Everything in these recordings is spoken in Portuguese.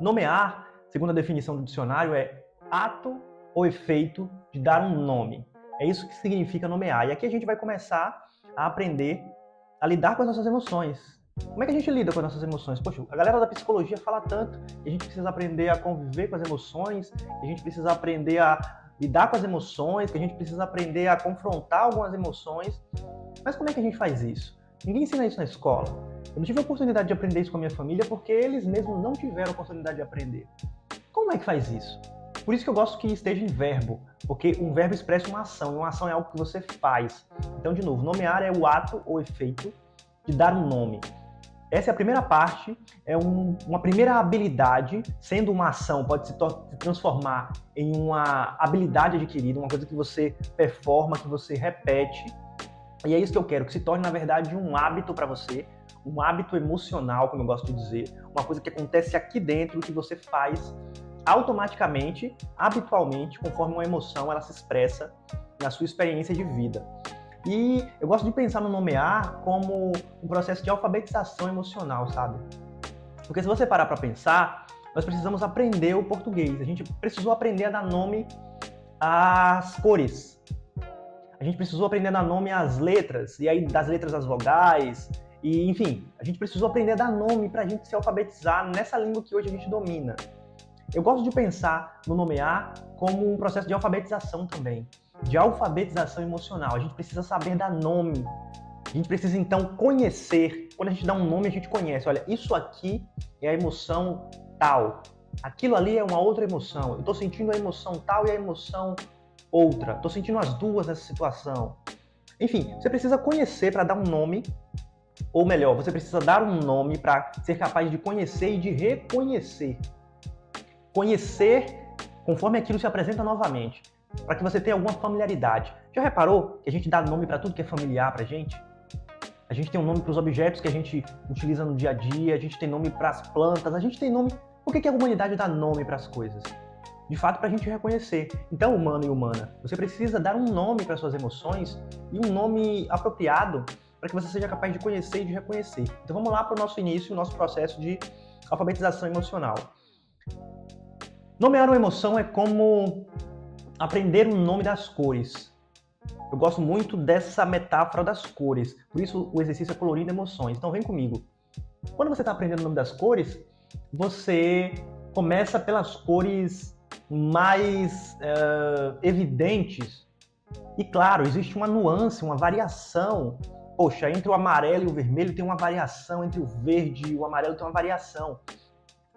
Nomear, segundo a definição do dicionário, é ato ou efeito de dar um nome. É isso que significa nomear. E aqui a gente vai começar a aprender a lidar com as nossas emoções. Como é que a gente lida com as nossas emoções? Poxa, a galera da psicologia fala tanto que a gente precisa aprender a conviver com as emoções, que a gente precisa aprender a lidar com as emoções, que a gente precisa aprender a confrontar algumas emoções. Mas como é que a gente faz isso? Ninguém ensina isso na escola. Eu não tive a oportunidade de aprender isso com a minha família porque eles mesmos não tiveram a oportunidade de aprender. Como é que faz isso? Por isso que eu gosto que esteja em verbo, porque um verbo expressa uma ação, e uma ação é algo que você faz. Então, de novo, nomear é o ato ou efeito de dar um nome. Essa é a primeira parte, é uma primeira habilidade, sendo uma ação, pode se transformar em uma habilidade adquirida, uma coisa que você performa, que você repete. E é isso que eu quero, que se torne, na verdade, um hábito para você, um hábito emocional, como eu gosto de dizer, uma coisa que acontece aqui dentro, que você faz automaticamente, habitualmente, conforme uma emoção ela se expressa na sua experiência de vida. E eu gosto de pensar no nomear como um processo de alfabetização emocional, sabe? Porque se você parar para pensar, nós precisamos aprender o português. A gente precisou aprender a dar nome às cores. A gente precisou aprender a dar nome às letras, e aí das letras às vogais, e enfim, a gente precisou aprender a dar nome para a gente se alfabetizar nessa língua que hoje a gente domina. Eu gosto de pensar no nomear como um processo de alfabetização também, de alfabetização emocional. A gente precisa saber dar nome, a gente precisa então conhecer. Quando a gente dá um nome, a gente conhece. Olha, isso aqui é a emoção tal, aquilo ali é uma outra emoção. Eu estou sentindo a emoção tal e a emoção outra. Estou sentindo as duas nessa situação. Enfim, você precisa conhecer para dar um nome, ou melhor, você precisa dar um nome para ser capaz de conhecer e de reconhecer. Conhecer conforme aquilo se apresenta novamente, para que você tenha alguma familiaridade. Já reparou que a gente dá nome para tudo que é familiar para a gente? A gente tem um nome para os objetos que a gente utiliza no dia a dia, a gente tem nome para as plantas, a gente tem nome... Por que a humanidade dá nome para as coisas? De fato, para a gente reconhecer. Então, humano e humana, você precisa dar um nome para suas emoções e um nome apropriado para que você seja capaz de conhecer e de reconhecer. Então, vamos lá para o nosso início, o nosso processo de alfabetização emocional. Nomear uma emoção é como aprender o nome das cores. Eu gosto muito dessa metáfora das cores, por isso o exercício é colorindo emoções. Então, vem comigo. Quando você está aprendendo o nome das cores, você começa pelas cores mais evidentes. E claro, existe uma nuance, uma variação. Poxa, entre o amarelo e o vermelho tem uma variação, entre o verde e o amarelo tem uma variação.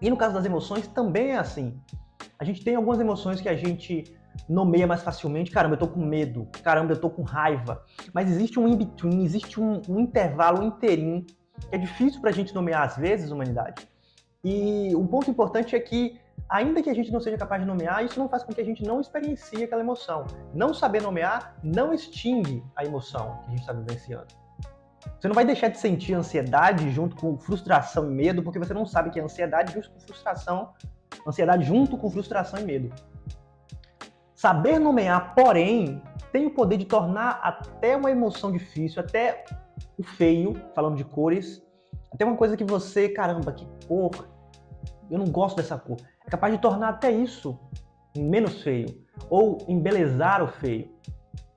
E no caso das emoções também é assim. A gente tem algumas emoções que a gente nomeia mais facilmente. Caramba, eu tô com medo. Caramba, eu tô com raiva. Mas existe um in-between, existe um intervalo inteirinho que é difícil pra gente nomear às vezes, humanidade. E um ponto importante é que, ainda que a gente não seja capaz de nomear, isso não faz com que a gente não experiencie aquela emoção. Não saber nomear não extingue a emoção que a gente está vivenciando. Você não vai deixar de sentir ansiedade junto com frustração e medo, porque você não sabe que é ansiedade junto com frustração, ansiedade junto com frustração e medo. Saber nomear, porém, tem o poder de tornar até uma emoção difícil, até o feio, falando de cores, até uma coisa que você, caramba, que cor, eu não gosto dessa cor. É capaz de tornar até isso menos feio, ou embelezar o feio.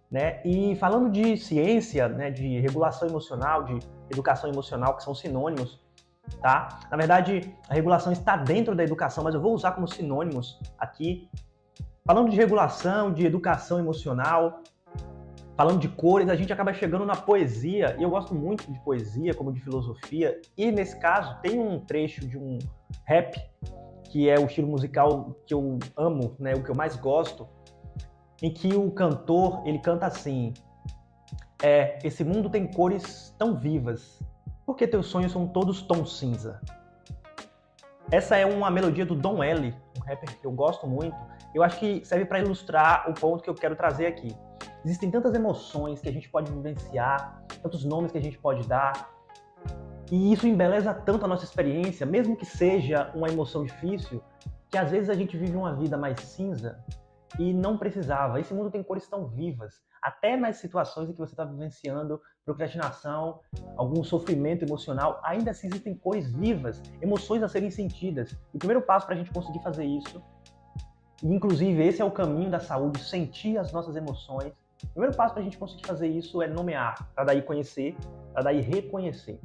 Né? E falando de ciência, né, de regulação emocional, de educação emocional, que são sinônimos, tá? Na verdade, a regulação está dentro da educação, mas eu vou usar como sinônimos aqui. Falando de regulação, de educação emocional, falando de cores, a gente acaba chegando na poesia, e eu gosto muito de poesia, como de filosofia, e nesse caso tem um trecho de um rap, que é o estilo musical que eu amo, né, o que eu mais gosto, em que o cantor, ele canta assim: esse mundo tem cores tão vivas, porque teus sonhos são todos tom cinza. Essa é uma melodia do Dom L, um rapper que eu gosto muito. Eu acho que serve para ilustrar o ponto que eu quero trazer aqui. Existem tantas emoções que a gente pode vivenciar, tantos nomes que a gente pode dar, e isso embeleza tanto a nossa experiência, mesmo que seja uma emoção difícil, que às vezes a gente vive uma vida mais cinza, e não precisava. Esse mundo tem cores tão vivas, até nas situações em que você está vivenciando, procrastinação, algum sofrimento emocional, ainda assim existem cores vivas, emoções a serem sentidas. E o primeiro passo para a gente conseguir fazer isso, e inclusive esse é o caminho da saúde, sentir as nossas emoções. O primeiro passo para a gente conseguir fazer isso é nomear, para daí conhecer, para daí reconhecer.